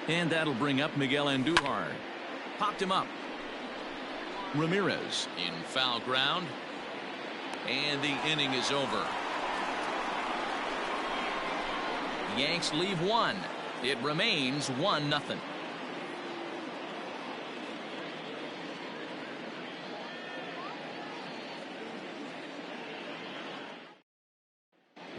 And that'll bring up Miguel Andujar. Popped him up. Ramirez in foul ground. And the inning is over. Yanks leave one. It remains 1-0.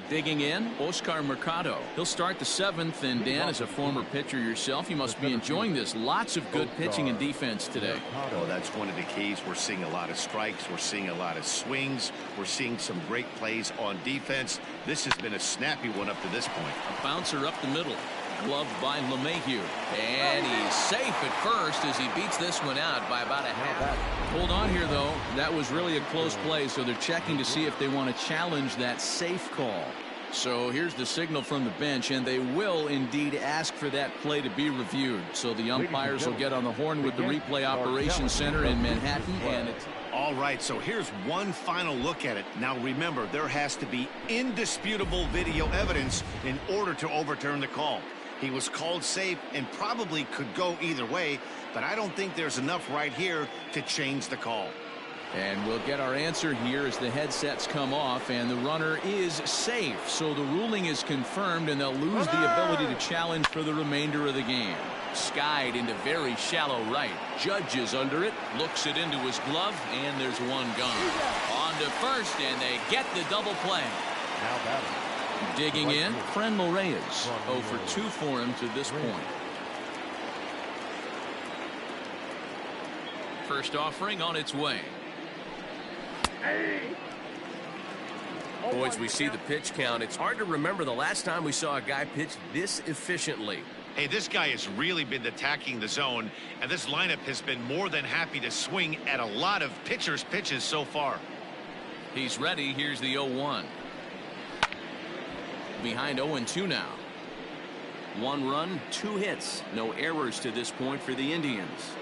Digging in, Oscar Mercado. He'll start the 7th, and Dan, as a former pitcher yourself, you must be enjoying this. Lots of good pitching and defense today. Well, that's one of the keys. We're seeing a lot of strikes. We're seeing a lot of swings. We're seeing some great plays on defense. This has been a snappy one up to this point. A bouncer up the middle. Gloved by LeMahieu. And he's safe at first as he beats this one out by about a half. Hold on here, though. That was really a close play, so they're checking to see if they want to challenge that safe call. So here's the signal from the bench, and they will indeed ask for that play to be reviewed. So the umpires will get on the horn with the replay operations center in Manhattan. And it's all right, so here's one final look at it. Now remember, there has to be indisputable video evidence in order to overturn the call. He was called safe and probably could go either way, but I don't think there's enough right here to change the call. And we'll get our answer here as the headsets come off, and the runner is safe. So the ruling is confirmed, and they'll lose the ability to challenge for the remainder of the game. Skied into very shallow right. Judge is under it, looks it into his glove, and there's one gone. On to first, and they get the double play. Now batting. Digging in, Franmil Reyes. 0 for 2 for him to this point. First offering on its way. Boys, we see the pitch count. It's hard to remember the last time we saw a guy pitch this efficiently. Hey, this guy has really been attacking the zone, and this lineup has been more than happy to swing at a lot of pitchers' pitches so far. He's ready. Here's the 0-1. Behind 0-2 now. 1 run, 2 hits. No errors to this point for the Indians.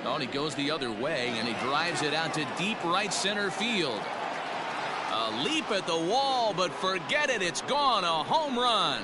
Oh, and he goes the other way, and he drives it out to deep right center field. A leap at the wall, but forget it. It's gone. A home run.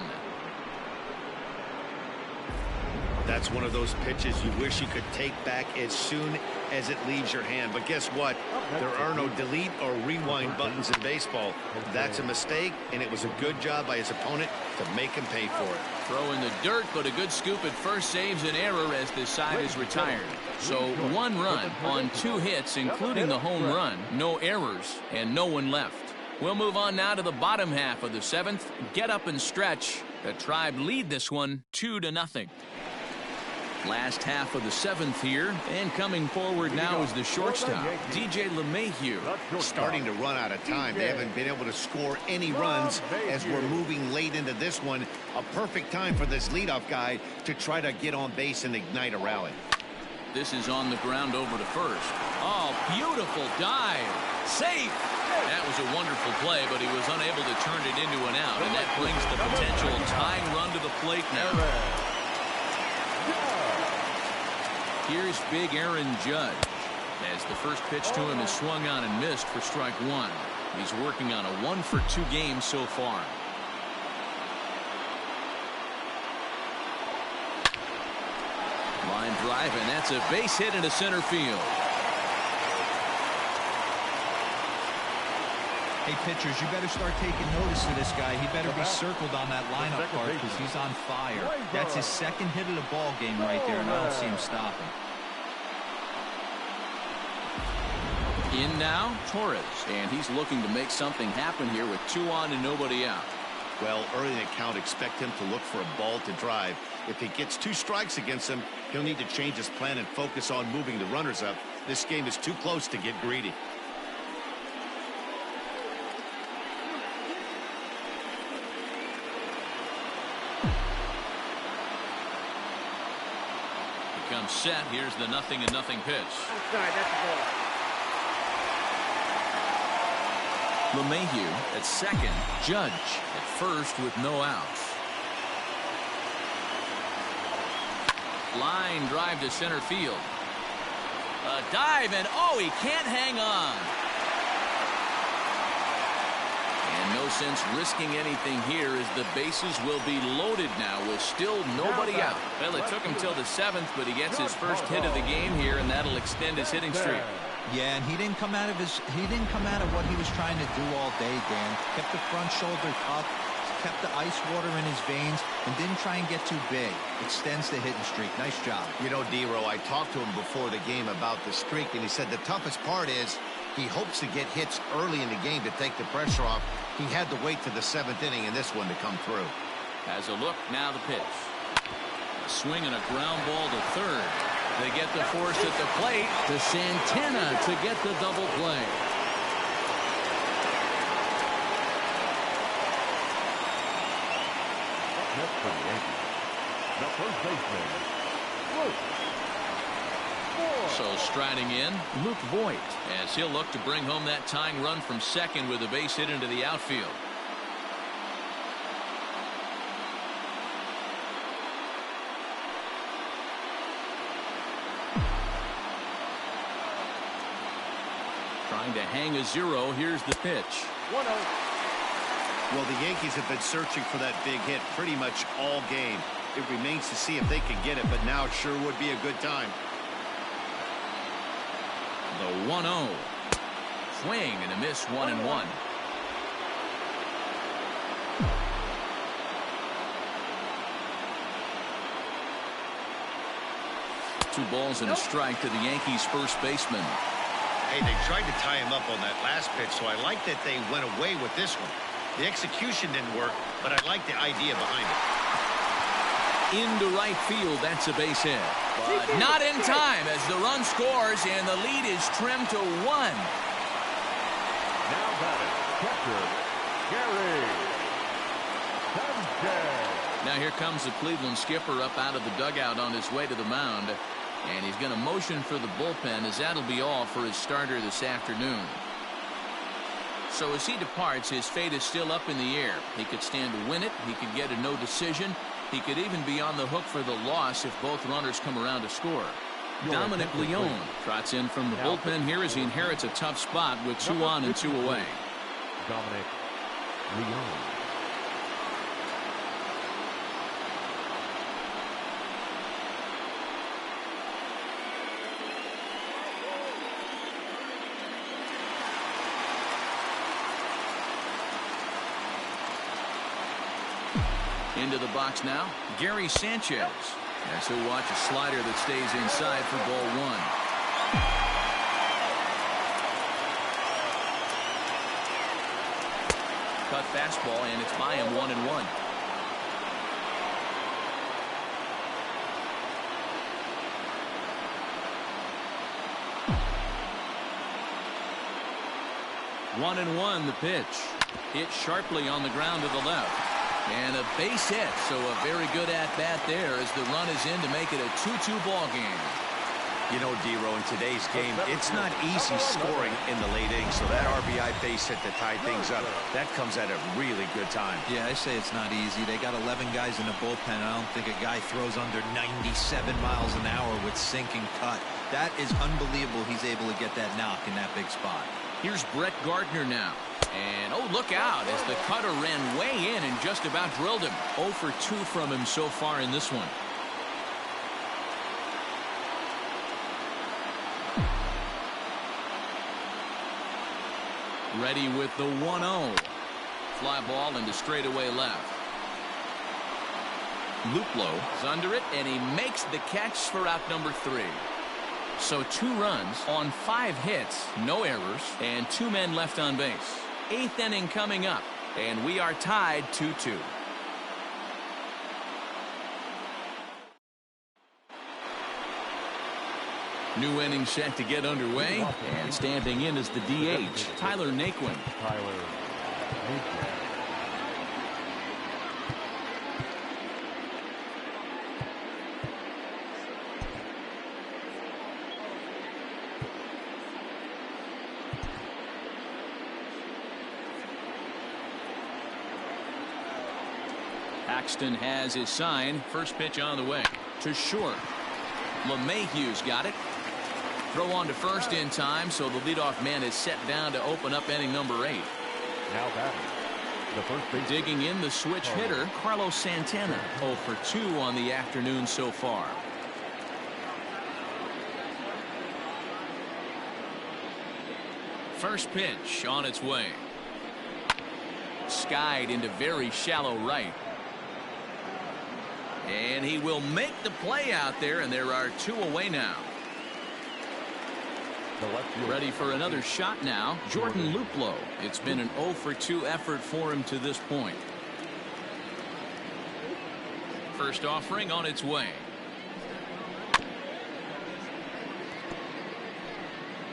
That's one of those pitches you wish you could take back as soon as it leaves your hand. But guess what? There are no delete or rewind buttons in baseball. That's a mistake, and it was a good job by his opponent to make him pay for it. Throw in the dirt, but a good scoop at first saves an error as this side is retired. So 1 run on 2 hits, including the home run. No errors, and no one left. We'll move on now to the bottom half of the 7th. Get up and stretch. The Tribe lead this one 2-0. Last half of the 7th here, and coming forward now is the shortstop, DJ LeMahieu. Starting to run out of time. They haven't been able to score any runs as we're moving late into this one. A perfect time for this leadoff guy to try to get on base and ignite a rally. This is on the ground over to first. Oh, beautiful dive. Safe. That was a wonderful play, but he was unable to turn it into an out, and that brings the potential tying run to the plate now. Here's big Aaron Judge as the first pitch to him is swung on and missed for strike 1. He's working on a 1 for 2 game so far. Line drive, and that's a base hit into center field. Hey, pitchers, you better start taking notice of this guy. He better be circled on that lineup card because he's on fire. That's his 2nd hit of the ball game right there, and I don't see him stopping. In now, Torres, and he's looking to make something happen here with 2 on and nobody out. Well, early in the count, expect him to look for a ball to drive. If he gets 2 strikes against him, he'll need to change his plan and focus on moving the runners up. This game is too close to get greedy. Comes set. Here's the 0-0 pitch. Outside, that's the ball. LeMahieu at 2nd. Judge at 1st with no outs. Line drive to center field. A dive, and oh, he can't hang on. And no sense risking anything here as the bases will be loaded now with still nobody out. Well, it took him till the 7th, but he gets his first hit of the game here, and that'll extend his hitting streak. Yeah, and he didn't come out of what he was trying to do all day, Dan. Kept the front shoulder up, kept the ice water in his veins, and didn't try and get too big. Extends the hitting streak. Nice job. You know, D-Row, I talked to him before the game about the streak, and he said the toughest part is he hopes to get hits early in the game to take the pressure off. He had to wait to the 7th inning in this one to come through. Has a look, now the pitch. A swing and a ground ball to third. They get the force at the plate to Santana to get the double play. The first baseman, Luke. So striding in, Luke Voigt, as he'll look to bring home that tying run from second with a base hit into the outfield. Trying to hang a 0. Here's the pitch. 1-0. Well, the Yankees have been searching for that big hit pretty much all game. It remains to see if they can get it, but now it sure would be a good time. The 1-0. Swing and a miss, 1-1. Two balls and a strike to the Yankees' first baseman. Hey, they tried to tie him up on that last pitch, so I like that they went away with this one. The execution didn't work, but I like the idea behind it. Into right field, that's a base hit. But not in time as the run scores and the lead is trimmed to 1. Now batting, catcher, Gary Sanchez. Now here comes the Cleveland skipper up out of the dugout on his way to the mound. And he's going to motion for the bullpen as that'll be all for his starter this afternoon. So as he departs, his fate is still up in the air. He could stand to win it. He could get a no decision. He could even be on the hook for the loss if both runners come around to score. Dominic Leone trots in from the bullpen here as he inherits a tough spot with 2 on and 2 away. Dominic Leone. Into the box now, Gary Sanchez. As he'll watch a slider that stays inside for ball 1. Cut fastball, and it's by him 1-1. One and one, the pitch. Hit sharply on the ground to the left. And a base hit, so a very good at-bat there as the run is in to make it a 2-2 ball game. You know, D-Row, in today's game, it's not easy scoring in the late innings, so that RBI base hit to tie things up, that comes at a really good time. Yeah, I say it's not easy. They got 11 guys in the bullpen. I don't think a guy throws under 97 miles an hour with sinking cut. That is unbelievable he's able to get that knock in that big spot. Here's Brett Gardner now. And, oh, look out as the cutter ran way in and just about drilled him. 0 for 2 from him so far in this one. Ready with the 1-0. Fly ball into straightaway left. Luplow is under it, and he makes the catch for out number 3. So 2 runs on 5 hits, no errors, and 2 men left on base. 8th inning coming up, and we are tied 2-2. New inning set to get underway, and standing in is the DH, Tyler Naquin. Paxton has his sign. First pitch on the way to short. LeMahieu's got it. Throw on to first in time, so the leadoff man is set down to open up inning number 8. Now batting, The first base. Digging in the switch hitter, Carlos Santana, 0 for 2 on the afternoon so far. First pitch on its way. Skied into very shallow right. And he will make the play out there, and there are 2 away now. Ready for another shot now, Jordan Luplow. It's been an 0 for 2 effort for him to this point. First offering on its way.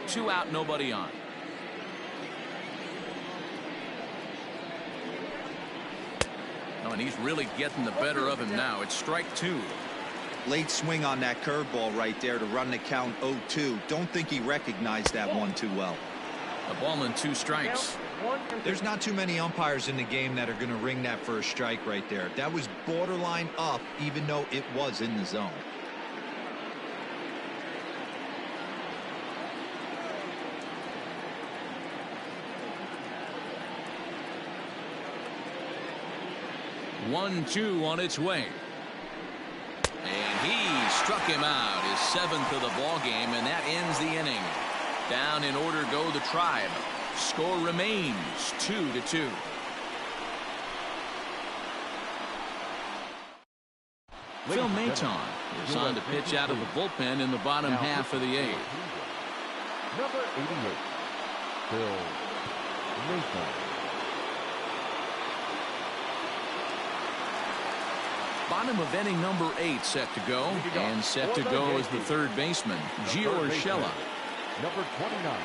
2 out, nobody on. Oh, and he's really getting the better of him now. It's strike 2. Late swing on that curveball right there to run the count 0-2. Don't think he recognized that one too well. A ball and 2 strikes. There's not too many umpires in the game that are going to ring that first strike right there. That was borderline up, even though it was in the zone. One, 2 on its way. And he struck him out, his 7th of the ball game, and that ends the inning. Down in order go the Tribe. Score remains 2-2. Phil Maton is on to pitch out of the bullpen in the bottom half of the 8th. Number 88, Phil Maton. Bottom of inning number 8 set to go, and set to go is the third baseman, Gio Urshela. Number 29.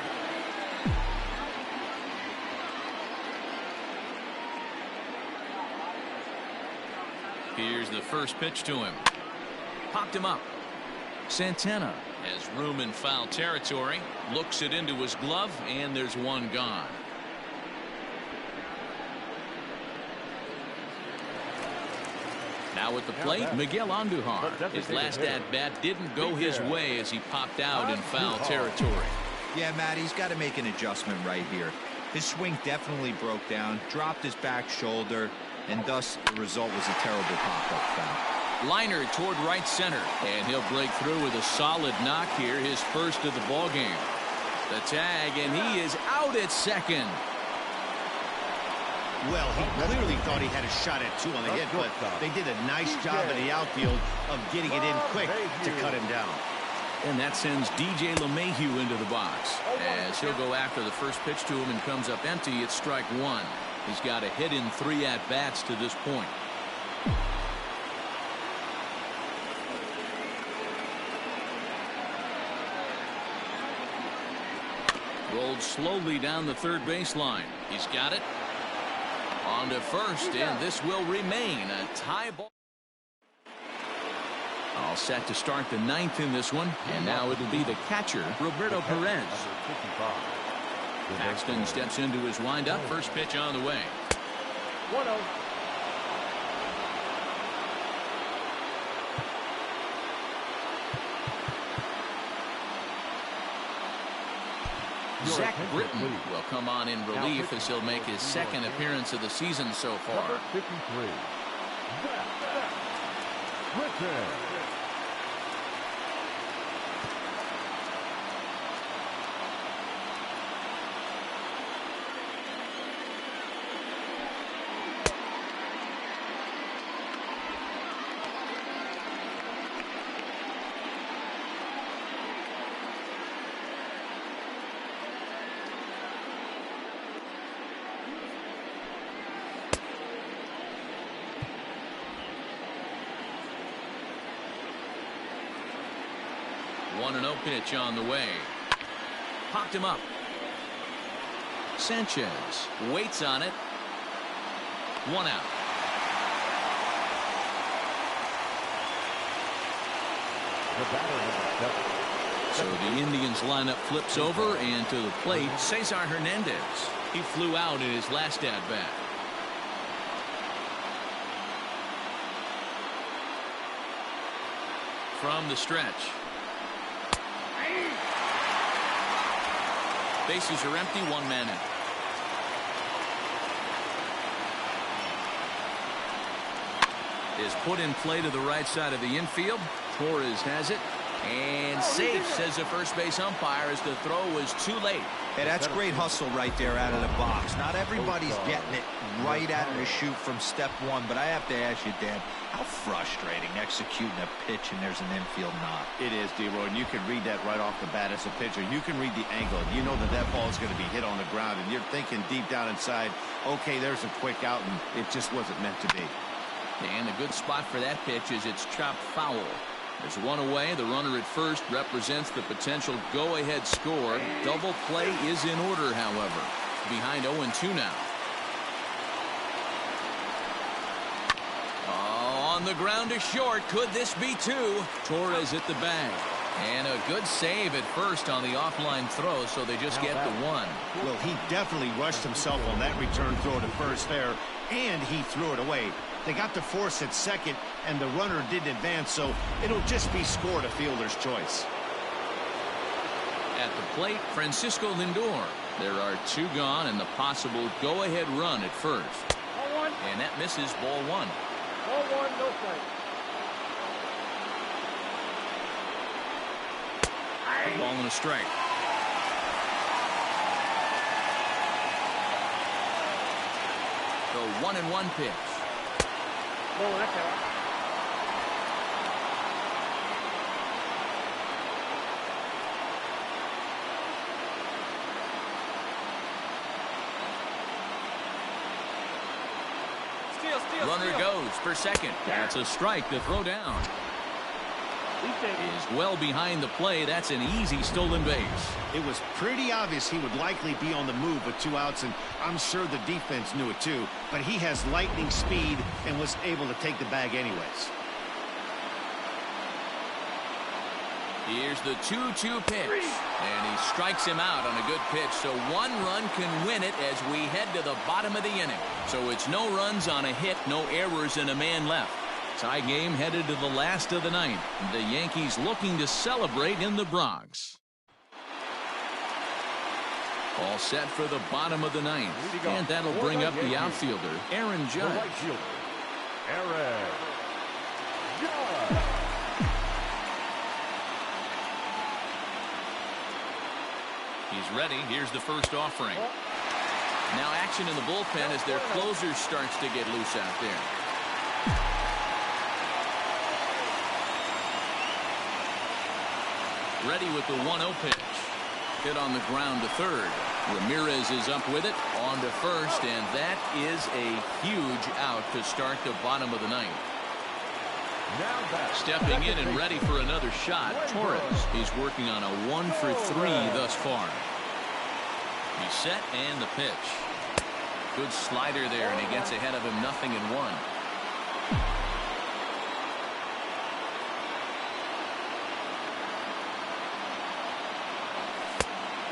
Here's the first pitch to him. Popped him up. Santana has room in foul territory, looks it into his glove, and there's one gone. Now at the plate, Miguel Andujar. His last at-bat didn't go his way as he popped out in foul territory. Yeah, Matt, he's got to make an adjustment right here. His swing definitely broke down, dropped his back shoulder, and thus the result was a terrible pop-up foul. Liner toward right center, and he'll break through with a solid knock here, his first of the ball game. The tag, and he is out at second. Well, he clearly thought he had a shot at 2 on the hit, but they did a nice job in the outfield of getting it in quick to cut him down. And that sends DJ LeMahieu into the box as he'll go after the first pitch to him and comes up empty. It's strike 1. He's got a hit in 3 at-bats to this point. Rolled slowly down the third baseline. He's got it. On to first, and this will remain a tie ball. All set to start the 9th in this one, and now it'll be the catcher, Roberto Perez. Paxton steps into his windup. First pitch on the way. 1-0. Zach Britton will come on in relief as he'll make his 2nd appearance of the season so far. Number 53, Zach Britton. One 1-0 pitch on the way. Popped him up. Sanchez waits on it. 1 out. So the Indians lineup flips over, and to the plate, Cesar Hernandez. He flew out in his last at-bat. From the stretch. Bases are empty, 1 man in. is put in play to the right side of the infield. Torres has it. And safe, says the first base umpire, as the throw was too late. Hey, that's great hustle right there out of the box. Not everybody's getting it right out of the chute from step one, but I have to ask you, Dan, how frustrating executing a pitch and there's an infield knock. It is, D-Roy, and you can read that right off the bat as a pitcher. You can read the angle. You know that that ball is going to be hit on the ground, and you're thinking deep down inside, okay, there's a quick out, and it just wasn't meant to be. And a good spot for that pitch is it's chopped foul. There's one away. The runner at first represents the potential go-ahead score. Double play is in order, however. Behind 0-2 now. Oh, on the ground to short. Could this be two? Torres at the bag. And a good save at first on the offline throw, so they just get the one. Well, he definitely rushed himself on that return throw to first there, and he threw it away. They got the force at second, and the runner didn't advance, so it'll just be scored a fielder's choice. At the plate, Francisco Lindor. There are two gone, and the possible go-ahead run at first. Ball one. And that misses ball one. Ball one, no play. Ball and a strike. The 1-1 pitch. No, that's out. Runner goes for second. That's a strike to throw down. Is well behind the play. That's an easy stolen base. It was pretty obvious he would likely be on the move with two outs, and I'm sure the defense knew it too, but he has lightning speed and was able to take the bag anyways. Here's the 2-2 pitch, and he strikes him out on a good pitch, so one run can win it as we head to the bottom of the inning. So it's no runs on a hit, no errors, and a man left. Tie game headed to the last of the ninth. The Yankees looking to celebrate in the Bronx. All set for the bottom of the ninth. And that'll bring up the outfielder, Aaron Judge. The right fielder, Aaron Judge. He's ready. Here's the first offering. Now action in the bullpen as their closer starts to get loose out there. Ready with the 1-0 pitch. Hit on the ground to third. Ramirez is up with it on to first, and that is a huge out to start the bottom of the ninth. Stepping in and ready for another shot, Torres. He's working on a 1-for-3 thus far. He's set and the pitch. Good slider there, and he gets ahead of him 0-1.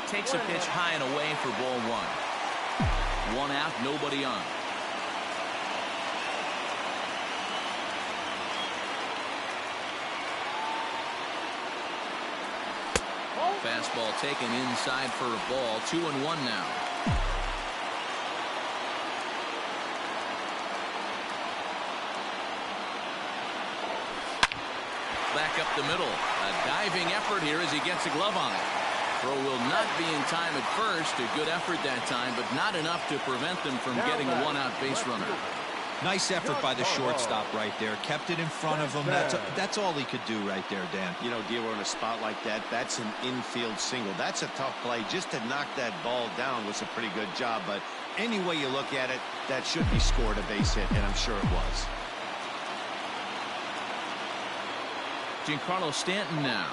Takes a pitch high and away for ball one. One out, nobody on. Fastball taken inside for a ball. 2-1 now. Back up the middle. A diving effort here as he gets a glove on it. Throw will not be in time at first. A good effort that time, but not enough to prevent them from getting a one-out base runner. Nice effort by the shortstop right there. Kept it in front of him. That's all he could do right there, Dan. You know, dealer in a spot like that, that's an infield single. That's a tough play. Just to knock that ball down was a pretty good job. But any way you look at it, that should be scored a base hit, and I'm sure it was. Giancarlo Stanton now.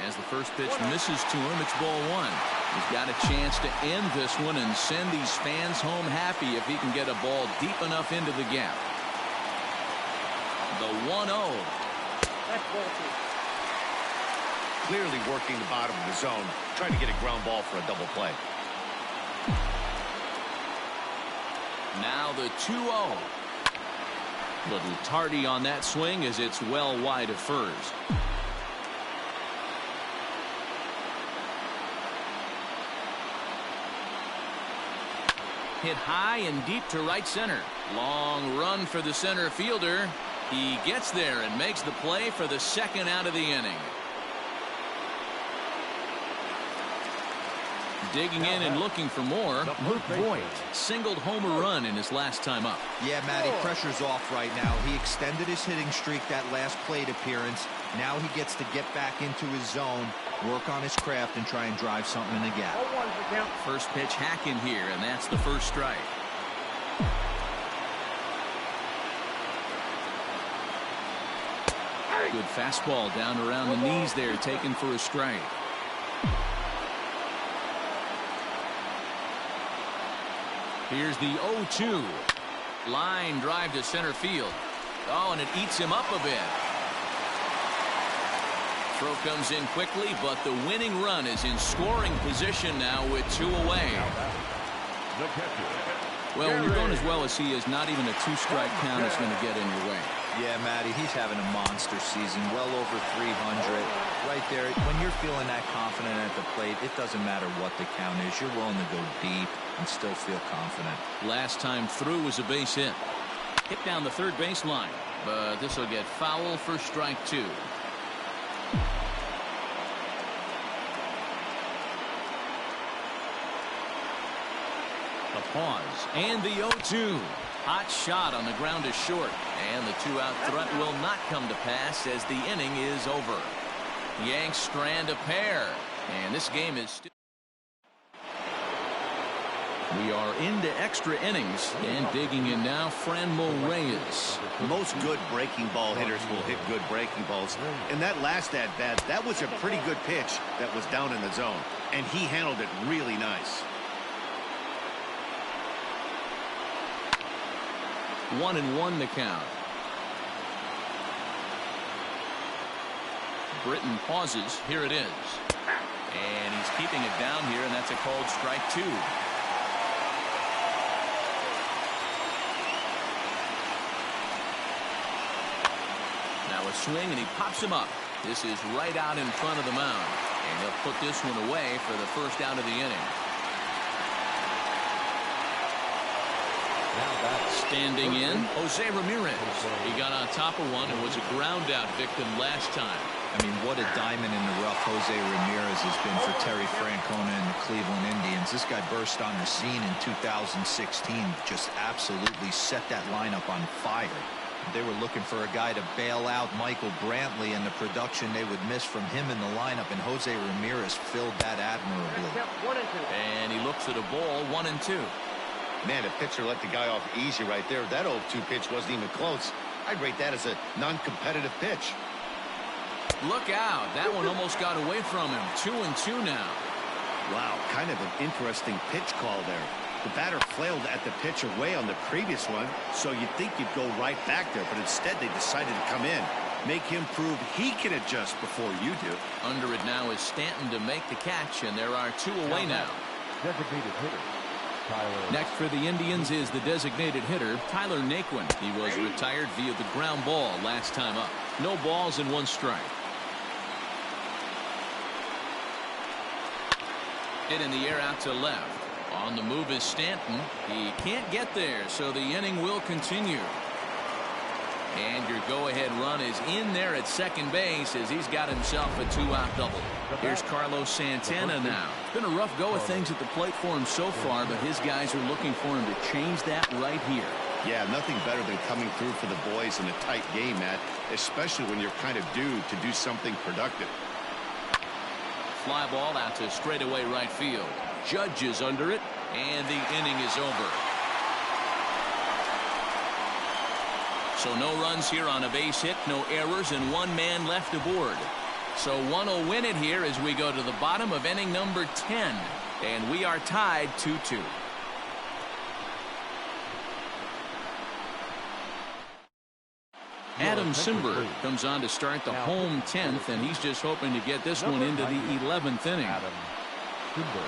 As the first pitch misses to him, it's ball one. He's got a chance to end this one and send these fans home happy if he can get a ball deep enough into the gap. The 1-0. That's ball two. Clearly working the bottom of the zone, trying to get a ground ball for a double play. Now the 2-0. Little tardy on that swing as it's well wide of first. Hit high and deep to right center. Long run for the center fielder. He gets there and makes the play for the second out of the inning. Digging in and looking for more, Luke Voigt singled home a run in his last time up. Yeah, Matty, pressure's off right now. He extended his hitting streak that last plate appearance. Now he gets to get back into his zone, work on his craft, and try and drive something in the gap. First pitch hack in here, and that's the first strike. Good fastball down around the knees there, taken for a strike. Here's the 0-2. Line drive to center field. Oh, and it eats him up a bit. Throw comes in quickly, but the winning run is in scoring position now with 2 away. Well, when you're going as well as he is, not even a 2-strike count is going to get in your way. Yeah, Matty, he's having a monster season, well over 300. Right there, when you're feeling that confident at the plate, it doesn't matter what the count is. You're willing to go deep and still feel confident. Last time through was a base hit. Hit down the third baseline, but this will get foul for strike 2. The pause and the 0-2. Hot shot on the ground is short, and the 2-out threat will not come to pass as the inning is over. Yanks strand a pair, and this game is still. We are into extra innings, and digging in now, Franmil Reyes. Most good breaking ball hitters will hit good breaking balls. In that last at-bat, that was a pretty good pitch that was down in the zone, and he handled it really nice. 1-1 the count. Britton pauses. Here it is. And he's keeping it down here, and that's a called strike 2. Now a swing, and he pops him up. This is right out in front of the mound. And he'll put this one away for the first out of the inning. Standing in, Jose Ramirez. He got on top of one and was a ground out victim last time. I mean, what a diamond in the rough Jose Ramirez has been for Terry Francona and the Cleveland Indians. This guy burst on the scene in 2016, just absolutely set that lineup on fire. They were looking for a guy to bail out Michael Brantley and the production they would miss from him in the lineup, and Jose Ramirez filled that admirably. And he looks at a ball, 1-2. Man, the pitcher let the guy off easy right there. That 0-2 pitch wasn't even close. I'd rate that as a non-competitive pitch. Look out. That one almost got away from him. 2-2 now. Wow, kind of an interesting pitch call there. The batter flailed at the pitch away on the previous one, so you'd think you'd go right back there, but instead they decided to come in. Make him prove he can adjust before you do. Under it now is Stanton to make the catch, and there are 2 away now. Designated hitter. Next for the Indians is the designated hitter, Tyler Naquin. He was retired via the ground ball last time up. No balls and 1 strike. Hit in the air out to left. On the move is Stanton. He can't get there, so the inning will continue. And your go-ahead run is in there at second base as he's got himself a 2-out double. Here's Carlos Santana now. It's been a rough go of things at the plate for him so far, but his guys are looking for him to change that right here. Yeah, nothing better than coming through for the boys in a tight game, Matt, especially when you're kind of due to do something productive. Fly ball out to straightaway right field. Judge is under it, and the inning is over. So no runs here on a base hit, no errors, and 1 man left aboard. So one will win it here as we go to the bottom of inning number 10. And we are tied 2-2. Adam Simber comes on to start the home 10th, and he's just hoping to get this one into the 11th inning. Adam Simber.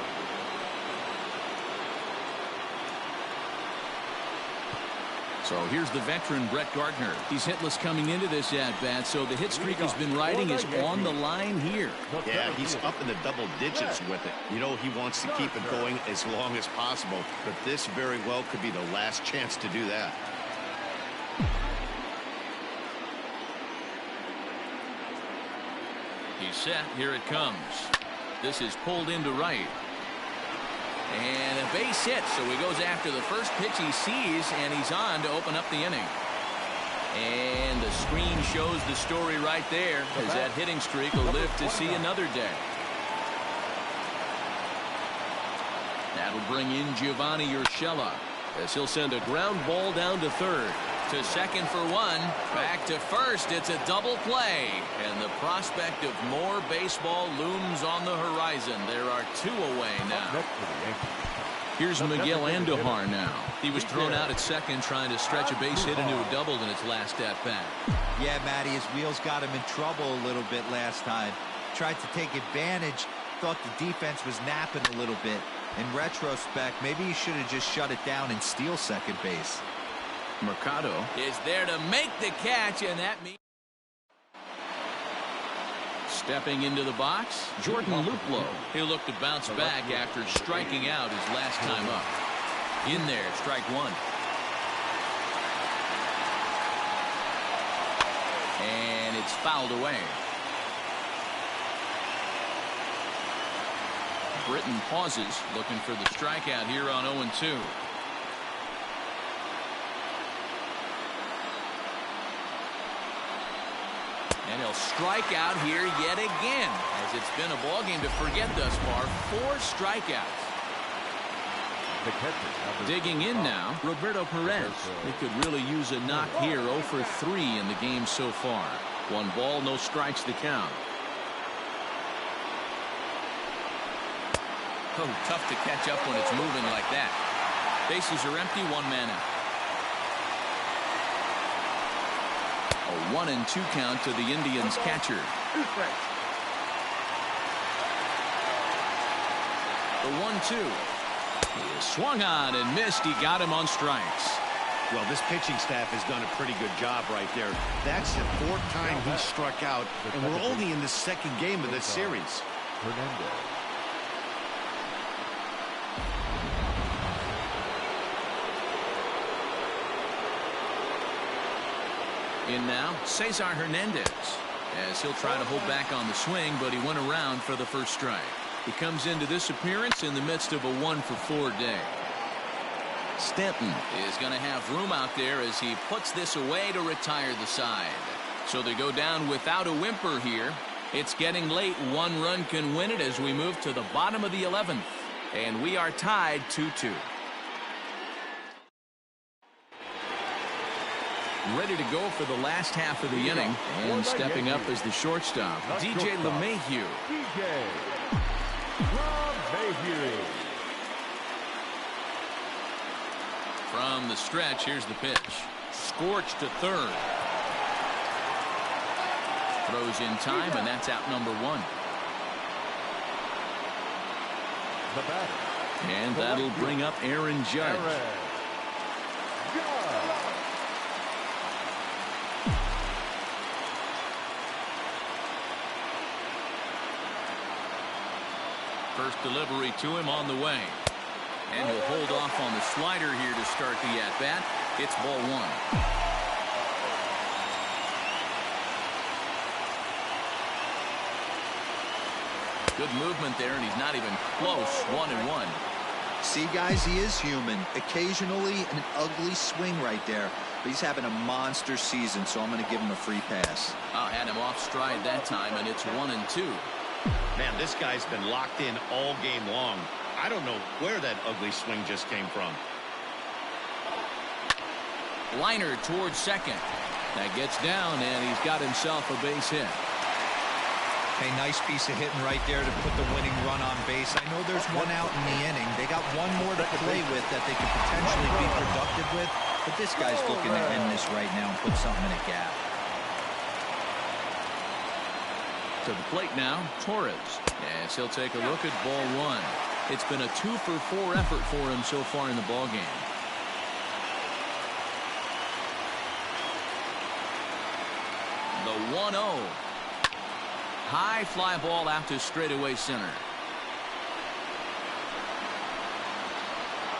So here's the veteran Brett Gardner. He's hitless coming into this at-bat, so the hit streak he's been riding is on the line here. Yeah, he's up in the double digits with it. You know, he wants to keep it going as long as possible, but this very well could be the last chance to do that. He's set. Here it comes. This is pulled into right. And a base hit, so he goes after the first pitch he sees, and he's on to open up the inning. And the screen shows the story right there, as that hitting streak will live to see another day. That'll bring in Giovanni Urshela, as he'll send a ground ball down to third. To second for one. Back to first. It's a double play. And the prospect of more baseball looms on the horizon. There are two away now. Here's Miguel Andujar now. He was thrown out at second trying to stretch a base hit into a double in its last at-bat. Yeah, Matty, his wheels got him in trouble a little bit last time. Tried to take advantage. Thought the defense was napping a little bit. In retrospect, maybe he should have just shut it down and steal second base. Mercado is there to make the catch, and that means stepping into the box, Jordan Luplow. He'll look to bounce back after striking out his last time up. In there, strike one. And it's fouled away. Britton pauses, looking for the strikeout here on 0-2. And he'll strike out here yet again, as it's been a ballgame to forget thus far. 4 strikeouts. Digging in now, Roberto Perez. He could really use a knock here. 0 for 3 in the game so far. 1 ball, no strikes to count. Oh, tough to catch up when it's moving like that. Bases are empty, 1 man out. A 1-2 count to the Indians catcher. The 1-2. He is swung on and missed. He got him on strikes. Well, this pitching staff has done a pretty good job right there. That's the 4th time he struck out, and we're only in the 2nd game of this series. Hernandez. In now, Cesar Hernandez, as he'll try to hold back on the swing, but he went around for the first strike. He comes into this appearance in the midst of a 1-for-4 day. Stanton is going to have room out there as he puts this away to retire the side. So they go down without a whimper here. It's getting late. 1 run can win it as we move to the bottom of the 11th. And we are tied 2-2. Ready to go for the last half of the inning, and stepping up as the shortstop, DJ LeMahieu. From the stretch, here's the pitch. Scorched to third. Throws in time, and that's out number 1. And that'll bring up Aaron Judge. First delivery to him on the way. And he'll hold off on the slider here to start the at-bat. It's ball 1. Good movement there, and he's not even close. 1-1. See, guys, he is human. Occasionally an ugly swing right there. But he's having a monster season, so I'm going to give him a free pass. I had him off stride that time, and it's 1-2. Man, this guy's been locked in all game long. I don't know where that ugly swing just came from. Liner towards second. That gets down, and he's got himself a base hit. Hey, nice piece of hitting right there to put the winning run on base. I know there's 1 out in the inning. They got 1 more to play with that they could potentially be productive with. But this guy's looking to end this right now and put something in a gap. To the plate now, Torres. As he'll take a look at ball 1. It's been a 2-for-4 effort for him so far in the ballgame. The 1-0. High fly ball out to straightaway center.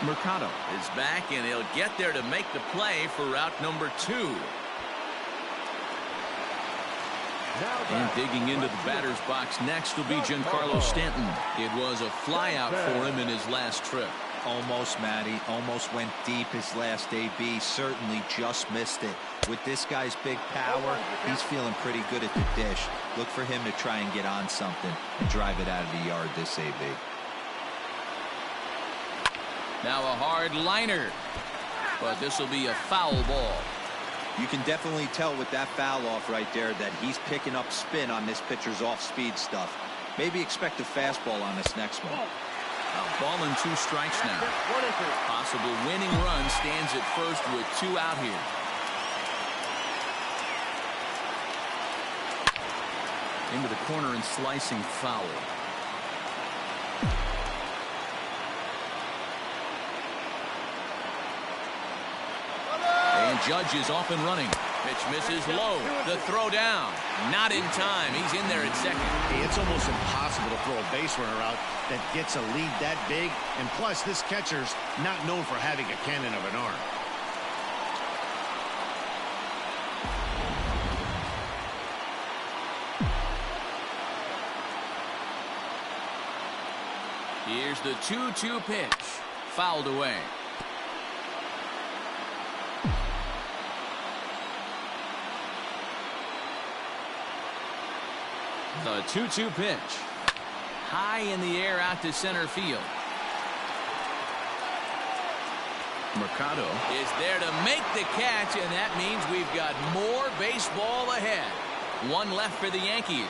Mercado is back, and he'll get there to make the play for route number 2. And digging into the batter's box next will be Giancarlo Stanton. It was a flyout for him in his last trip. Almost, Matty. Almost went deep his last AB. Certainly just missed it. With this guy's big power, he's feeling pretty good at the dish. Look for him to try and get on something and drive it out of the yard this AB. Now a hard liner. But this will be a foul ball. You can definitely tell with that foul off right there that he's picking up spin on this pitcher's off-speed stuff. Maybe expect a fastball on this next one. A ball and 2 strikes now. Possible winning run stands at first with 2 out here. Into the corner and slicing foul. And Judge is off and running. Pitch misses low. The throw down. Not in time. He's in there at second. It's almost impossible to throw a base runner out that gets a lead that big. And plus, this catcher's not known for having a cannon of an arm. Here's the 2-2 pitch. Fouled away. The 2-2 pitch. High in the air out to center field. Mercado is there to make the catch, and that means we've got more baseball ahead. 1 left for the Yankees.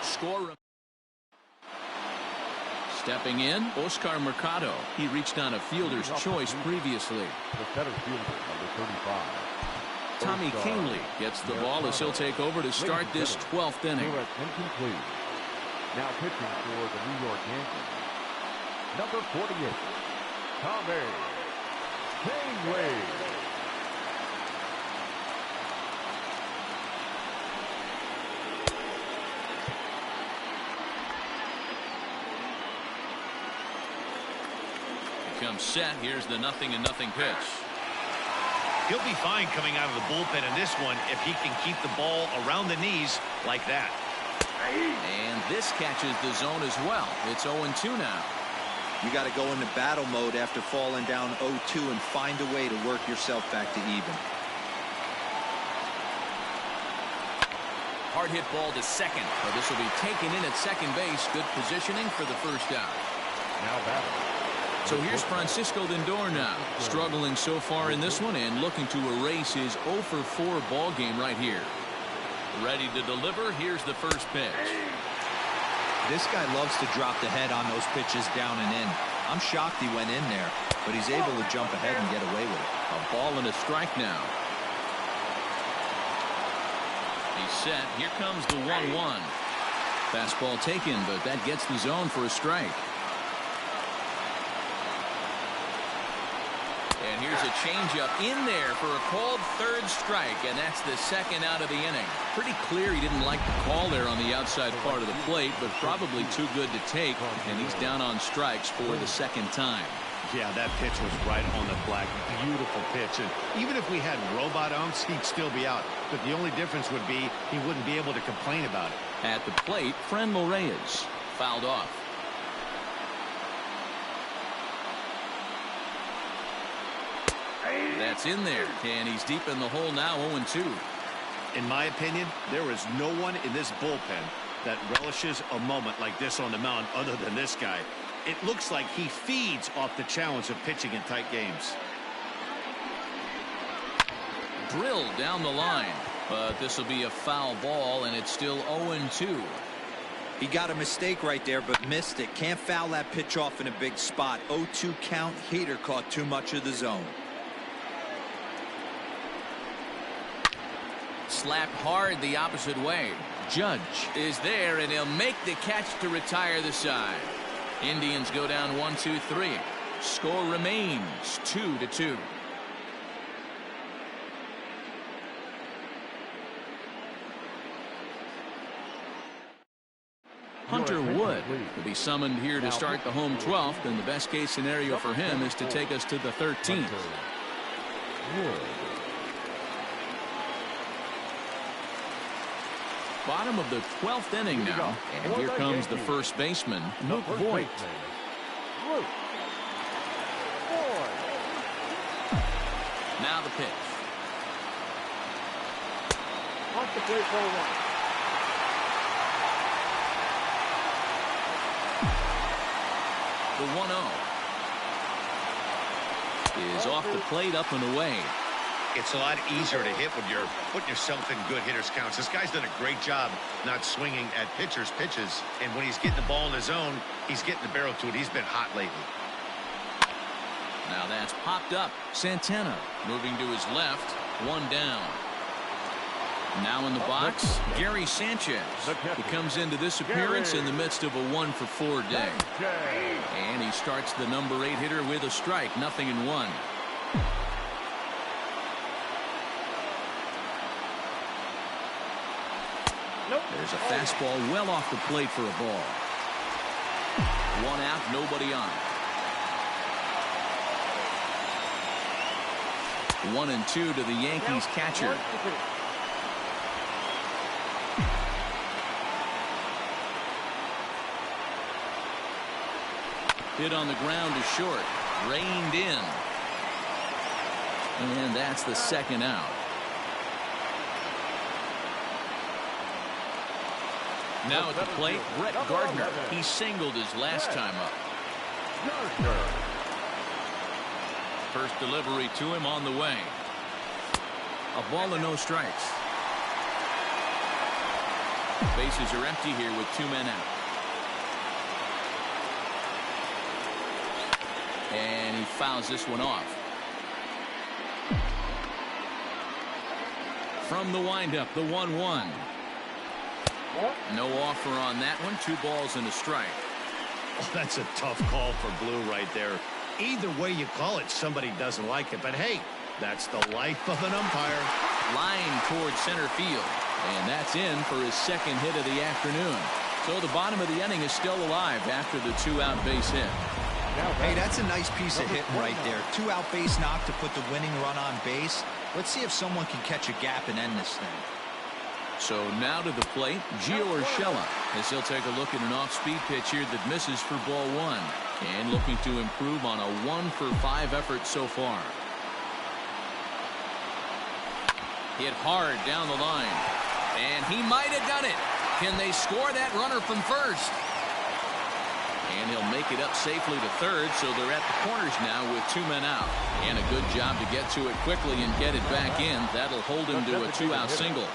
Score. Stepping in, Oscar Mercado. He reached on a fielder's choice previously. The center fielder, number 35. Tommy Kingley gets the ball as he'll take over to start this 12th inning. Incomplete. Now pitching for the New York Yankees, number 48, Tommy Kingley. Comes set. Here's the 0-0 pitch. He'll be fine coming out of the bullpen in this one if he can keep the ball around the knees like that. And this catches the zone as well. It's 0-2 now. You got to go into battle mode after falling down 0-2 and find a way to work yourself back to even. Hard hit ball to second. But this will be taken in at second base. Good positioning for the first out. Now batting. So here's Francisco Lindor now, struggling so far in this one and looking to erase his 0-for-4 ball game right here. Ready to deliver. Here's the first pitch. This guy loves to drop the head on those pitches down and in. I'm shocked he went in there, but he's able to jump ahead and get away with it. A ball and a strike now. He's set. Here comes the 1-1. Fastball taken, but that gets the zone for a strike. And here's a changeup in there for a called third strike, and that's the second out of the inning. Pretty clear he didn't like the call there on the outside part of the plate, but probably too good to take, and he's down on strikes for the second time. Yeah, that pitch was right on the black. Beautiful pitch. And even if we had robot umps, he'd still be out. But the only difference would be he wouldn't be able to complain about it. At the plate, Franmil Reyes fouled off. That's in there, and he's deep in the hole now, 0-2. In my opinion, there is no one in this bullpen that relishes a moment like this on the mound other than this guy. It looks like he feeds off the challenge of pitching in tight games. Drilled down the line, but this will be a foul ball, and it's still 0-2. He got a mistake right there, but missed it. Can't foul that pitch off in a big spot. 0-2 count. Heater caught too much of the zone. Slapped hard the opposite way. Judge is there, and he'll make the catch to retire the side. Indians go down 1-2-3. Score remains 2-2. Hunter Wood will be summoned here to start the home 12th, and the best case scenario for him is to take us to the 13th. Bottom of the 12th inning now. And here comes the first baseman, Luke Voigt. Now the pitch. Off the plate, ball 1. The 1-0 is off the plate, up and away. It's a lot easier to hit when you're putting yourself in good hitters counts. This guy's done a great job not swinging at pitchers' pitches. And when he's getting the ball in his zone, he's getting the barrel to it. He's been hot lately. Now that's popped up. Santana moving to his left. One down. Now in the box, Gary Sanchez. He comes into this appearance in the midst of a 1-for-4 day. And he starts the number 8 hitter with a strike. 0-1. Nope. There's a fastball well off the plate for a ball. 1 out, nobody on. 1-2 to the Yankees catcher. Hit on the ground to short. Reined in. And that's the second out. Now at the plate, Brett Gardner. He singled his last time up. First delivery to him on the way. A ball and no strikes. Bases are empty here with 2 men out. And he fouls this one off. From the windup, the 1-1. No offer on that one. 2 balls and a strike. Oh, that's a tough call for Blue right there. Either way you call it, somebody doesn't like it. But hey, that's the life of an umpire. Line towards center field. And that's in for his second hit of the afternoon. So the bottom of the inning is still alive after the 2-out base hit. Hey, that's a nice piece of hitting right there. 2-out base knock to put the winning run on base. Let's see if someone can catch a gap and end this thing. So now to the plate, Gio Urshela, as he'll take a look at an off-speed pitch here that misses for ball 1. And looking to improve on a 1-for-5 effort so far. Hit hard down the line. And he might have done it. Can they score that runner from first? And he'll make it up safely to third, so they're at the corners now with 2 men out. And a good job to get to it quickly and get it back in. That'll hold him to a 2-out single.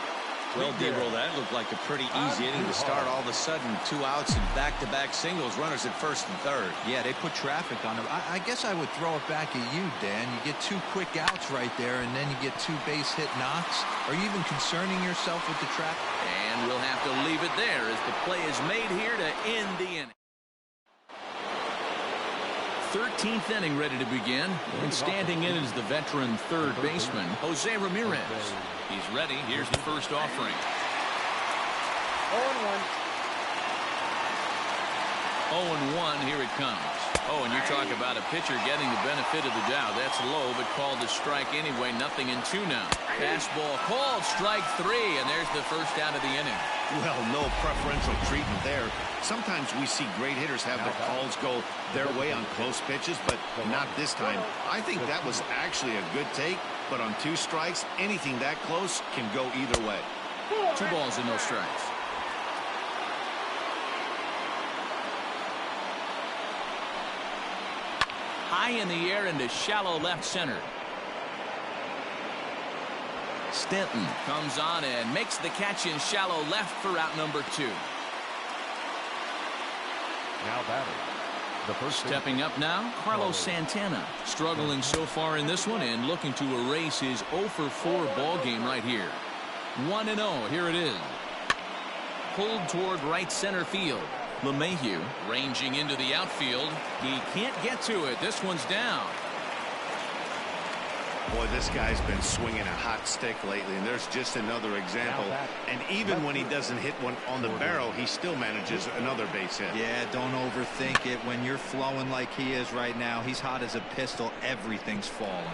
Well, D-Roll, that looked like a pretty easy inning to start. All of a sudden, 2 outs and back-to-back singles, runners at first and third. Yeah, they put traffic on him. I guess I would throw it back at you, Dan. You get 2 quick outs right there, and then you get 2 base hit knocks. Are you even concerning yourself with the traffic? And we'll have to leave it there as the play is made here to end the inning. 13th inning ready to begin, and standing in is the veteran third baseman, Jose Ramirez. He's ready. Here's the first offering. 0-1. Here it comes. Oh, and you talk about a pitcher getting the benefit of the doubt. That's low, but called a strike anyway. 0-2 now. Fastball called, strike 3, and there's the first out of the inning. Well, no preferential treatment there. Sometimes we see great hitters have their calls go their way on close pitches, but not this time. I think that was actually a good take, but on 2 strikes, anything that close can go either way. 2 balls and no strikes. High in the air into shallow left center. Stanton comes on and makes the catch in shallow left for out number 2. Now batting. The first stepping up now, Carlos Santana, struggling so far in this one and looking to erase his 0-for-4 ball game right here. 1-0. Here it is. Pulled toward right center field. LeMahieu ranging into the outfield. He can't get to it. This one's down. Boy, this guy's been swinging a hot stick lately, and there's just another example. And even when he doesn't hit one on the barrel, he still manages another base hit. Yeah, don't overthink it. When you're flowing like he is right now, he's hot as a pistol. Everything's falling.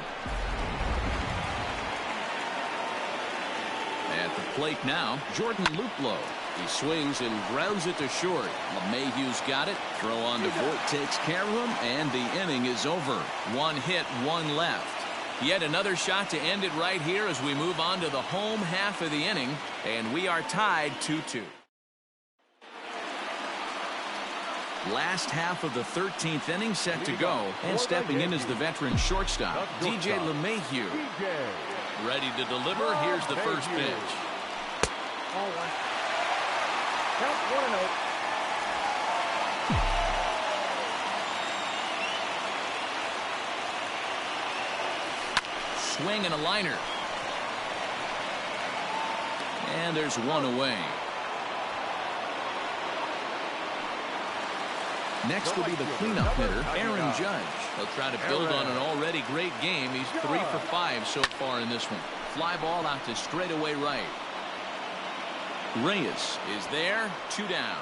At the plate now, Jordan Luplow. He swings and grounds it to short. LeMahieu's got it. Throw on to Voit takes care of him, and the inning is over. One hit, one left. Yet another shot to end it right here as we move on to the home half of the inning, and we are tied 2-2. Last half of the 13th inning set to go, and stepping in is the veteran shortstop, DJ LeMahieu. Ready to deliver. Here's the first pitch. Ball one. Count 1-0. Swing and a liner. And there's one away. Next will be the cleanup hitter, Aaron Judge. He'll try to build on an already great game. He's 3 for 5 so far in this one. Fly ball out to straightaway right. Reyes is there, 2 down.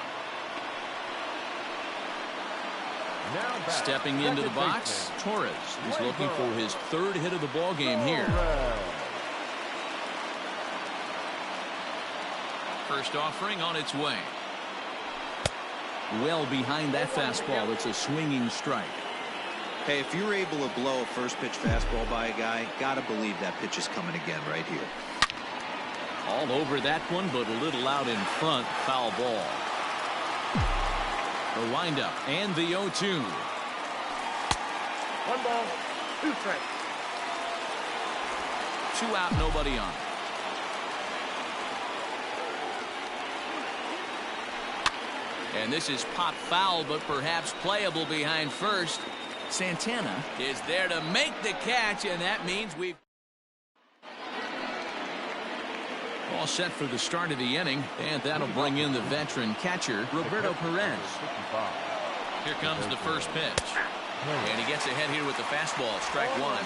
Stepping into the box, Torres is looking for his 3rd hit of the ball game here. First offering on its way. Well behind that fastball. It's a swinging strike. Hey, if you're able to blow a first pitch fastball by a guy, gotta believe that pitch is coming again right here. All over that one, but a little out in front. Foul ball. The windup and the 0-2. 1 ball, 2 strikes. 2 out, nobody on. And this is pop foul, but perhaps playable behind first. Santana is there to make the catch, and that means we've all set for the start of the inning, and that'll bring in the veteran catcher, Roberto Perez. Here comes the first pitch. And he gets ahead here with the fastball, strike 1.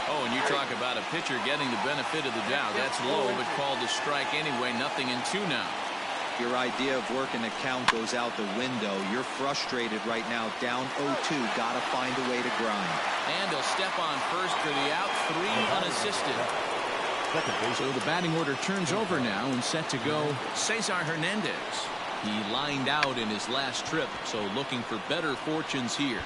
Oh, and you talk about a pitcher getting the benefit of the doubt. That's low, but called a strike anyway. 0-2 now. Your idea of working the count goes out the window. You're frustrated right now, down 0-2. Gotta find a way to grind. And he'll step on first for the out, 3 unassisted. So the batting order turns over now and set to go Cesar Hernandez. He lined out in his last trip, so looking for better fortunes here.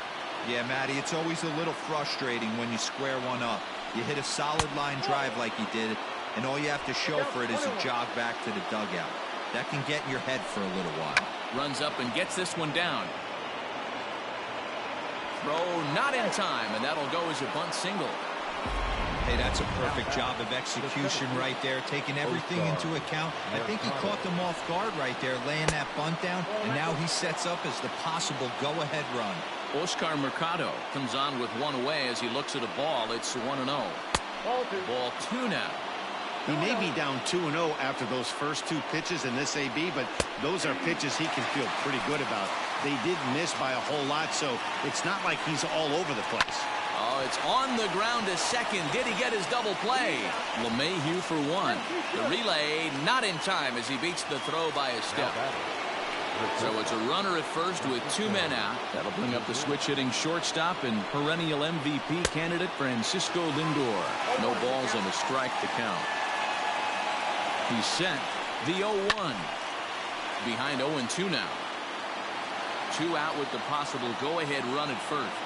Yeah, Matty, it's always a little frustrating when you square one up. You hit a solid line drive like he did, and all you have to show for it is a jog back to the dugout. That can get in your head for a little while. Runs up and gets this one down. Throw not in time, and that'll go as a bunt single. Hey, that's a perfect job of execution right there, taking everything into account. I think he caught them off guard right there, laying that bunt down, and now he sets up as the possible go-ahead run. Oscar Mercado comes on with 1 away as he looks at a ball. It's 1-0. Ball 2 now. He may be down 2-0 after those first 2 pitches in this AB, but those are pitches he can feel pretty good about. They did miss by a whole lot, so it's not like he's all over the place. Oh, it's on the ground to second. Did he get his double play? LeMahieu for 1. The relay not in time as he beats the throw by a step. So it's a runner at first with 2 men out. That'll bring up the switch-hitting shortstop and perennial MVP candidate Francisco Lindor. No balls and a strike to count. He's set. The 0-1. Behind 0-2 now. 2 out with the possible go-ahead run at first.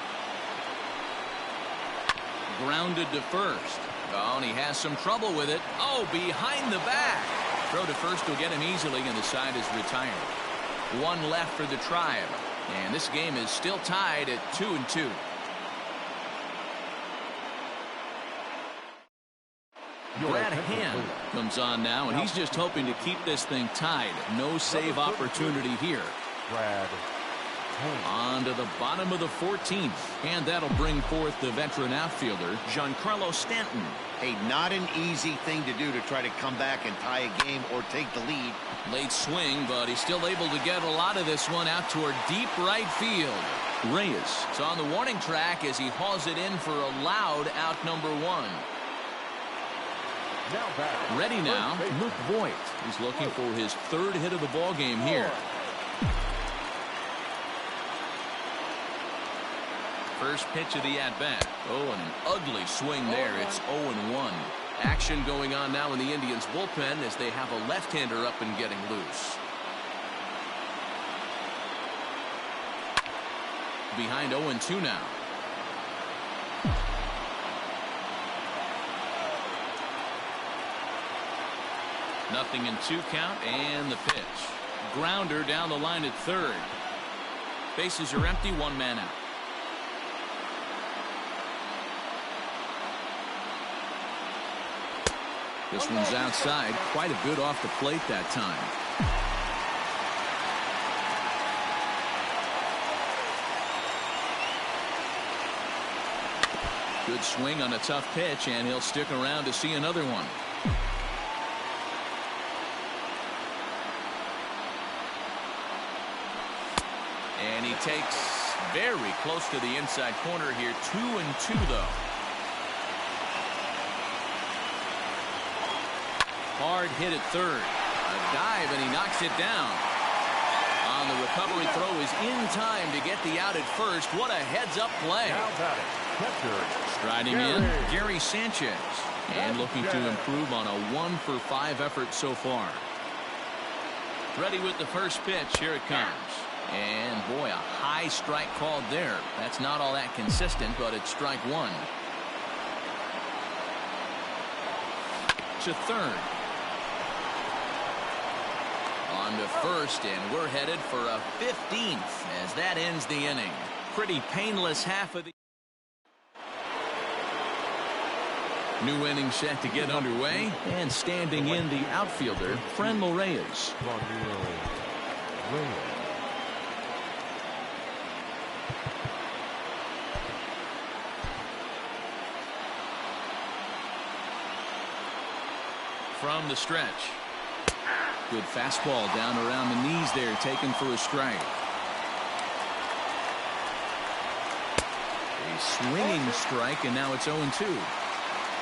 Grounded to first. Oh, and he has some trouble with it. Oh, behind the back. Throw to first will get him easily, and the side is retired. 1 left for the Tribe. And this game is still tied at 2-2. Brad Hand comes on now, and he's just hoping to keep this thing tied. No save opportunity here. Brad On to the bottom of the 14th, and that'll bring forth the veteran outfielder, Giancarlo Stanton. Hey, not an easy thing to do to try to come back and tie a game or take the lead. Late swing, but he's still able to get a lot of this one out toward deep right field. Reyes is on the warning track as he hauls it in for a loud out number 1. Ready now, Luke Voit. He's looking for his 3rd hit of the ball game here. First pitch of the at-bat. Oh, and an ugly swing there. It's 0-1. Action going on now in the Indians' bullpen as they have a left-hander up and getting loose. Behind 0-2 now. Nothing in 2 count, and the pitch. Grounder down the line at third. Bases are empty, 1 man out. This one's outside, quite a bit off the plate that time. Good swing on a tough pitch, and he'll stick around to see another one. And he takes very close to the inside corner here. 2-2 though. Hard hit at third. A dive, and he knocks it down. On the recovery throw is in time to get the out at first. What a heads-up play. Striding in, Gary Sanchez. And looking to improve on a 1-for-5 effort so far. Ready with the first pitch. Here it comes. And boy, a high strike called there. That's not all that consistent, but it's strike 1. To third. On to first, and we're headed for a 15th as that ends the inning. Pretty painless half of the new inning set to get underway, and standing in the outfielder, Franmil Reyes. From the stretch. Good fastball down around the knees there, taken for a strike. A swinging strike, and now it's 0-2.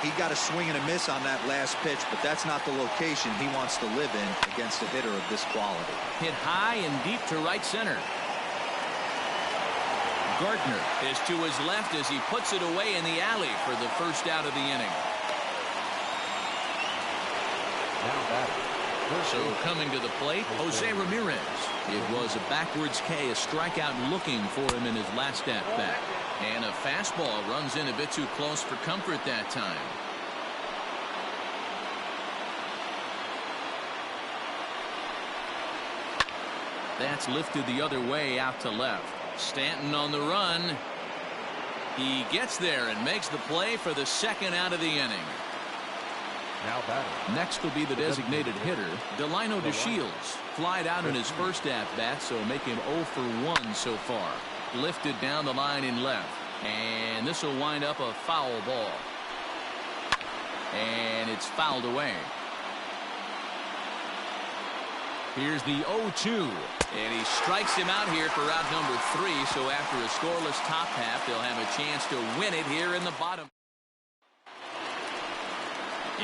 He got a swing and a miss on that last pitch, but that's not the location he wants to live in against a hitter of this quality. Hit high and deep to right center. Gardner is to his left as he puts it away in the alley for the first out of the inning. So coming to the plate, Jose Ramirez. It was a backwards K, a strikeout looking for him in his last at-bat. And a fastball runs in a bit too close for comfort that time. That's lifted the other way out to left. Stanton on the run. He gets there and makes the play for the second out of the inning. Next will be the designated hitter, Delino DeShields. Flied out in his first at-bat, so make him 0 for 1 so far. Lifted down the line in left. And this will wind up a foul ball. And it's fouled away. Here's the 0-2. And he strikes him out here for out number 3. So after a scoreless top half, they'll have a chance to win it here in the bottom.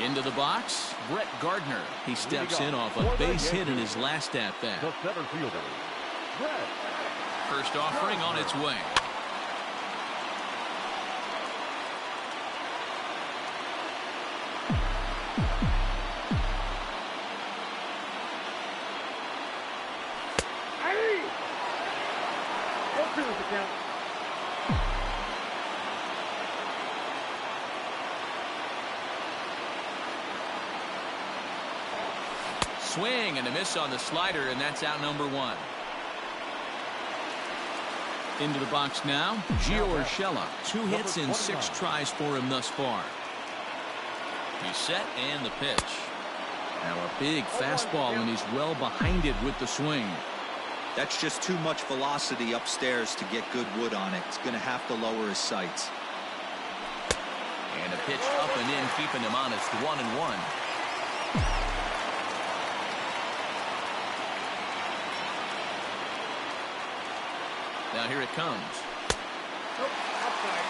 Into the box, Brett Gardner. He steps in off a base hit in his last at-bat. First offering on its way. Hey! Go through the count. Swing and a miss on the slider, and that's out number 1. Into the box now, Gio Urshela. 2 hits and 6 tries for him thus far. He's set, and the pitch. Now a big fastball, and he's well behind it with the swing. That's just too much velocity upstairs to get good wood on it. He's going to have to lower his sights. And a pitch up and in, keeping him honest. 1-1. Now here it comes. Oh, outside.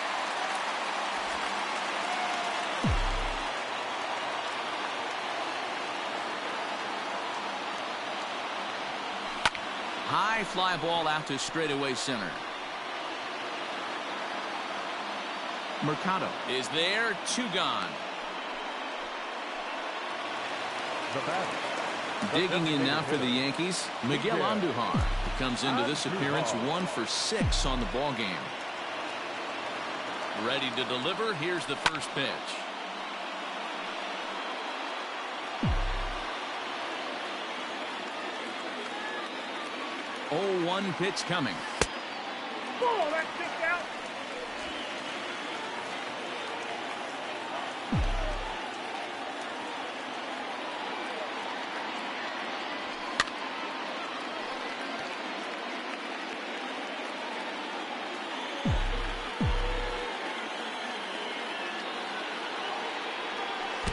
High fly ball out to straightaway center. Mercado is there, 2 gone. The batter. Digging in now for the Yankees, Miguel Andujar comes into this appearance 1 for 6 on the ball game. Ready to deliver. Here's the first pitch. Oh, 1 pitch coming. Oh, that's kicked out.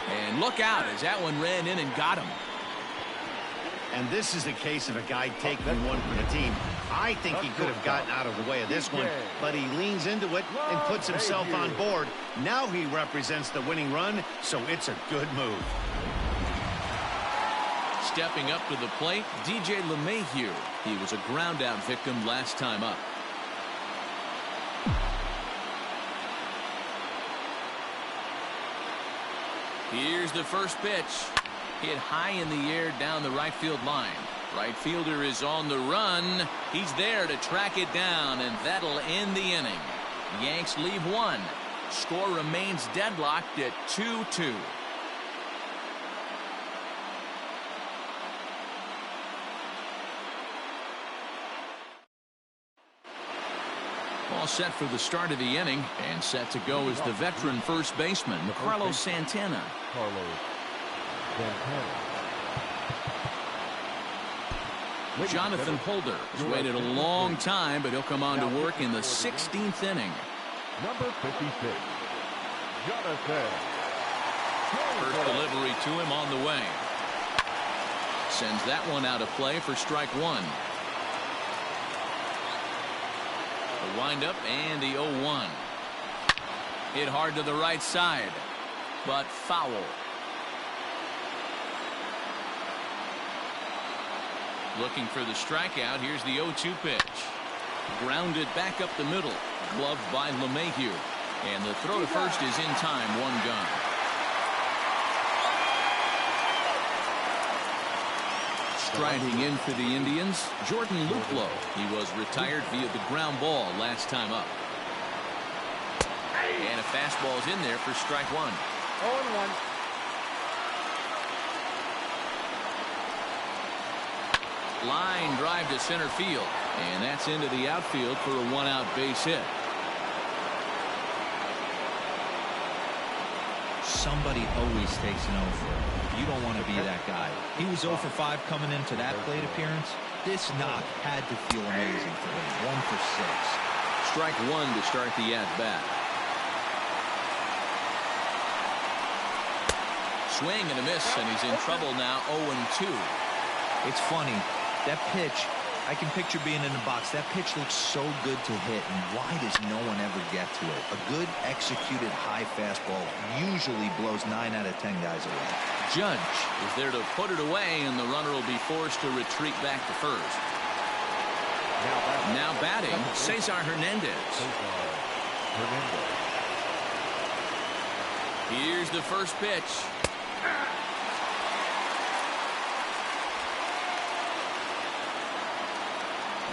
And look out as that one ran in and got him. And this is a case of a guy taking one for the team. I think he could have gotten out of the way of this one, but he leans into it and puts himself on board. Now he represents the winning run, so it's a good move. Stepping up to the plate, DJ LeMahieu. He was a ground-out victim last time up. Here's the first pitch. Hit high in the air down the right field line. Right fielder is on the run. He's there to track it down, and that'll end the inning. Yanks leave 1. Score remains deadlocked at 2-2. All set for the start of the inning, and set to go is the veteran first baseman, Carlos Santana. Jonathan Holder has waited a long time, but he'll come on to work in the 16th inning. Number 56, Jonathan. First delivery to him on the way. Sends that one out of play for strike 1. The windup and the 0-1. Hit hard to the right side, but foul. Looking for the strikeout. Here's the 0-2 pitch. Grounded back up the middle. Gloved by LeMahieu. And the throw to first is in time. 1 gone. Striding in for the Indians, Jordan Luplow. He was retired via the ground ball last time up. And a fastball's in there for strike 1. 0-1. Line drive to center field, and that's into the outfield for a 1-out base hit. Somebody always takes an 0 for. You don't want to be that guy. He was 0 for 5 coming into that plate appearance. This knock had to feel amazing for him. 1 for 6. Strike 1 to start the at-bat. Swing and a miss, and he's in trouble now. 0-2. It's funny. That pitch, I can picture being in the box. That pitch looks so good to hit, and why does no one ever get to it? A good executed high fastball usually blows 9 out of 10 guys away. Judge is there to put it away, and the runner will be forced to retreat back to first. Now batting, Cesar Hernandez. Here's the first pitch.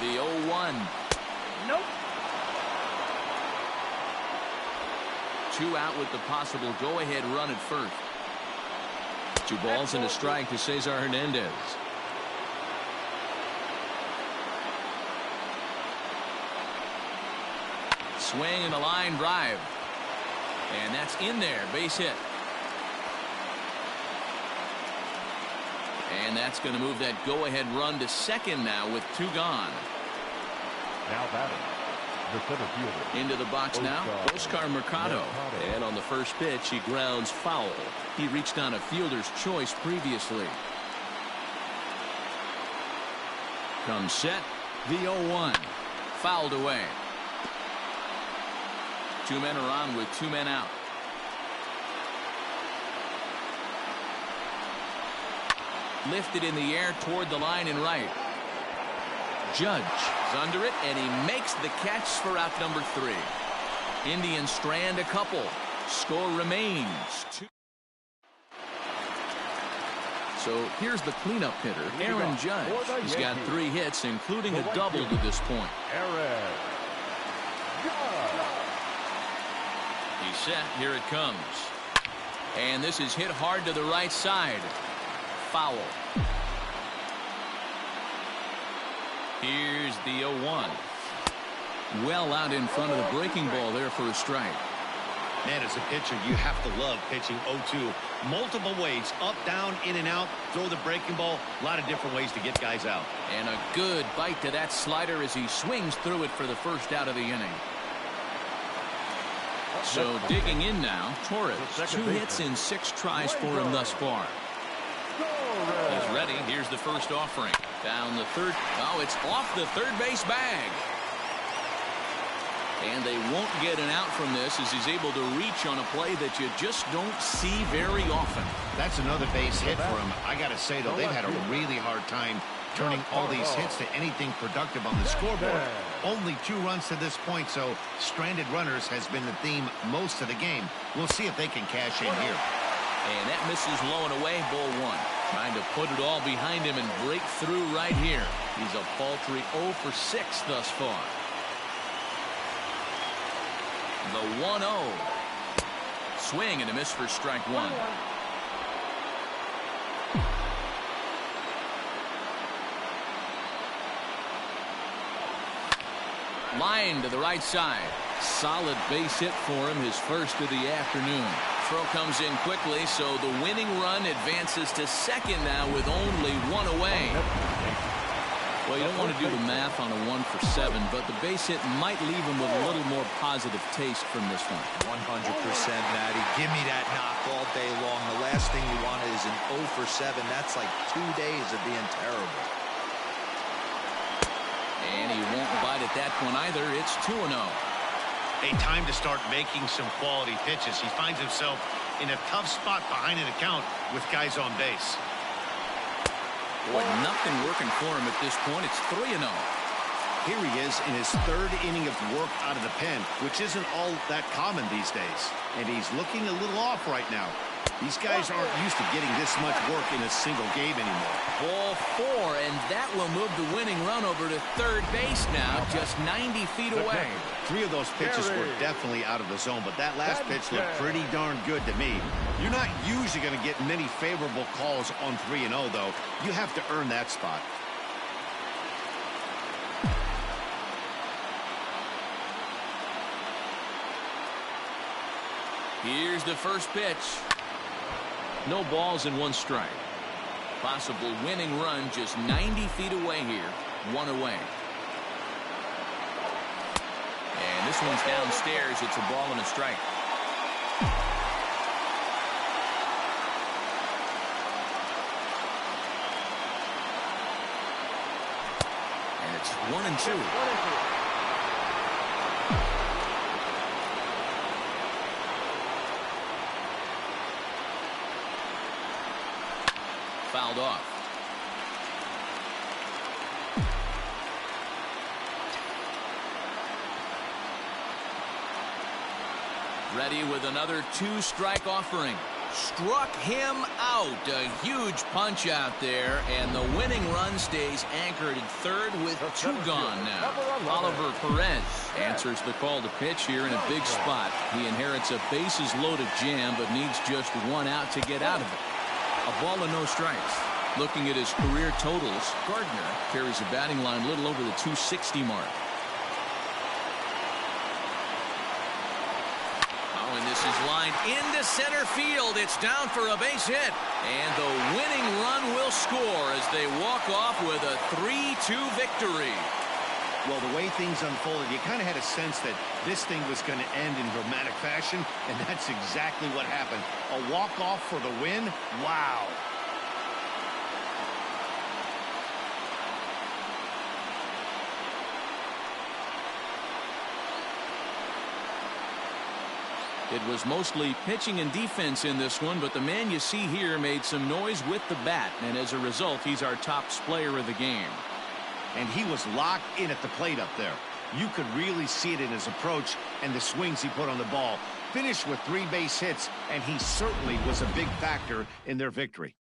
The 0-1. Nope. 2 out with the possible go-ahead run at first. 2 balls and a strike to Cesar Hernandez. Swing and a line drive. And that's in there. Base hit. And that's going to move that go-ahead run to second now with 2 gone. Now batting, the center fielder. Into the box now, Oscar Mercado. And on the first pitch, he grounds foul. He reached on a fielder's choice previously. Comes set, the 0-1. Fouled away. 2 men are on with 2 men out. Lifted in the air toward the line and right. Judge is under it, and he makes the catch for out number 3. Indians strand a couple. Score remains 2. So here's the cleanup hitter, Aaron Judge. He's got 3 hits, including a double to this point. Aaron Judge. He's set. Here it comes. And this is hit hard to the right side. Foul. Here's the 0-1. Well out in front of the breaking ball there for a strike. Man, as a pitcher, you have to love pitching 0-2. Multiple ways, up, down, in and out, throw the breaking ball. A lot of different ways to get guys out. And a good bite to that slider as he swings through it for the first out of the inning. So digging in now, Torres. 2 hits in 6 tries for him thus far. He's ready. Here's the first offering. Down the third. Oh, it's off the third base bag. And they won't get an out from this as he's able to reach on a play that you just don't see very often. That's another base hit for him. I got to say, though, they've had a really hard time turning all these hits to anything productive on the scoreboard. Only 2 runs to this point, so stranded runners has been the theme most of the game. We'll see if they can cash in here. And that misses low and away, ball 1. Trying to put it all behind him and break through right here. He's a paltry 0 for 6 thus far. The 1-0. Swing and a miss for strike 1. Line to the right side. Solid base hit for him, his first of the afternoon. Throw comes in quickly, so the winning run advances to second now with only 1 away. Well, you don't want to do the math on a 1 for 7, but the base hit might leave him with a little more positive taste from this one. 100%, Matty. Give me that knock all day long. The last thing you want is an 0 for 7. That's like 2 days of being terrible. And he won't bite at that one either. It's 2-0. A time to start making some quality pitches. He finds himself in a tough spot behind an account with guys on base. Boy, nothing working for him at this point. It's 3-0. Here he is in his 3rd inning of work out of the pen, which isn't all that common these days. And he's looking a little off right now. These guys aren't used to getting this much work in a single game anymore. Ball 4, and that will move the winning run over to third base now, just 90 feet away. 3 of those pitches were definitely out of the zone, but that last pitch looked pretty darn good to me. You're not usually going to get many favorable calls on 3-0, though. You have to earn that spot. Here's the first pitch. No balls and 1 strike. Possible winning run just 90 feet away here. 1 away. And this one's downstairs. It's a ball and a strike. And it's 1-2. Fouled off. Ready with another 2-strike offering. Struck him out. A huge punch out there, and the winning run stays anchored at third with 2 gone now. Oliver Perez answers the call to pitch here in a big spot. He inherits a bases-loaded jam, but needs just 1 out to get out of it. A ball and no strikes. Looking at his career totals, Gardner carries a batting line a little over the 260 mark. Oh, and this is lined into center field. It's down for a base hit. And the winning run will score as they walk off with a 3-2 victory. Well, the way things unfolded, you kind of had a sense that this thing was going to end in dramatic fashion, and that's exactly what happened. A walk-off for the win? Wow. It was mostly pitching and defense in this one, but the man you see here made some noise with the bat, and as a result, he's our top player of the game. And he was locked in at the plate up there. You could really see it in his approach and the swings he put on the ball. Finished with 3 base hits, and he certainly was a big factor in their victory.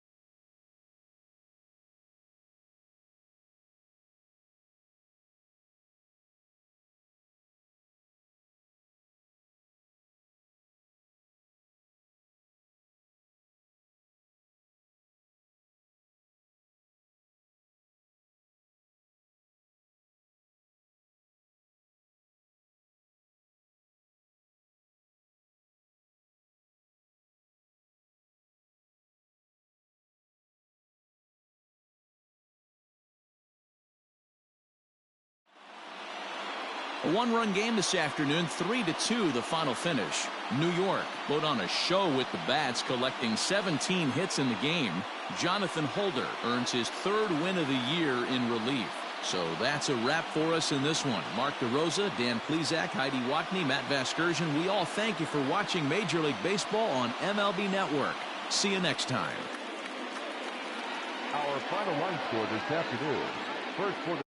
A 1-run game this afternoon, 3-2 the final finish. New York put on a show with the bats, collecting 17 hits in the game. Jonathan Holder earns his 3rd win of the year in relief. So that's a wrap for us in this one. Mark DeRosa, Dan Plesac, Heidi Watney, Matt Vasgersian, we all thank you for watching Major League Baseball on MLB Network. See you next time. Our final line score this afternoon. First for the